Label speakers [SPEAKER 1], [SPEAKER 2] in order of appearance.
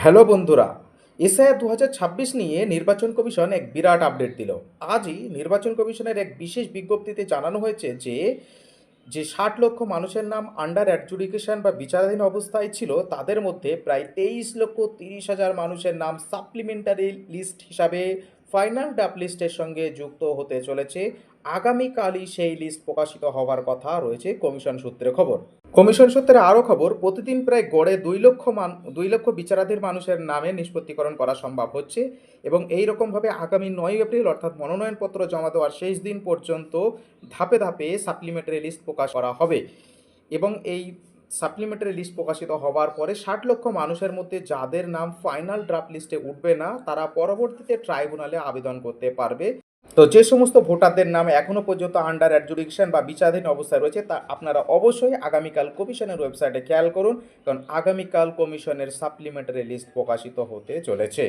[SPEAKER 1] Hello বন্ধুরা, SIR ২০২৬ নিয়ে নির্বাচন কমিশন এক বিরাট আপডেট দিল। আজই নির্বাচন কমিশনের এক বিশেষ বিজ্ঞপ্তিতে জানানো হয়েছে যে ৬০ লক্ষ মানুষের নাম আন্ডার অ্যাডজুডিকেশন বা বিচারাধীন অবস্থায় ছিল, তাদের মধ্যে প্রায় ২৩,৩০,০০০ মানুষের নাম সাপ্লিমেন্টারি লিস্ট হিসাবে ফাইনাল ড্রাফট লিস্টের সঙ্গে যুক্ত হতে চলেছে। আগামীকালই সেই লিস্ট প্রকাশিত হওয়ার কথা রয়েছে কমিশন সূত্রে খবর। কমিশন সূত্রে আরও খবর, প্রতিদিন প্রায় গড়ে ২ লক্ষ বিচারাধীন মানুষের নামে নিষ্পত্তিকরণ করা সম্ভব হচ্ছে এবং এই রকমভাবে আগামী ৯ এপ্রিল অর্থাৎ মনোনয়নপত্র জমা দেওয়ার শেষ দিন পর্যন্ত ধাপে ধাপে সাপ্লিমেন্টারি লিস্ট প্রকাশ করা হবে এবং এই সাপ্লিমেন্টারি লিস্ট প্রকাশিত হওয়ার পরে ৬০ লক্ষ মানুষের মধ্যে যাদের নাম ফাইনাল ড্রাফট লিস্টে উঠবে না, তারা পরবর্তীতে ট্রাইব্যুনালে আবেদন করতে পারবে। তো যে সমস্ত ভোটারদের নাম এখনও পর্যন্ত আন্ডার অ্যাডজুডিকেশন বা বিচারাধীন অবস্থায় রয়েছে, তা আপনারা অবশ্যই আগামীকাল কমিশনের ওয়েবসাইটে খেয়াল করুন, কারণ আগামীকাল কমিশনের সাপ্লিমেন্টারি লিস্ট প্রকাশিত হতে চলেছে।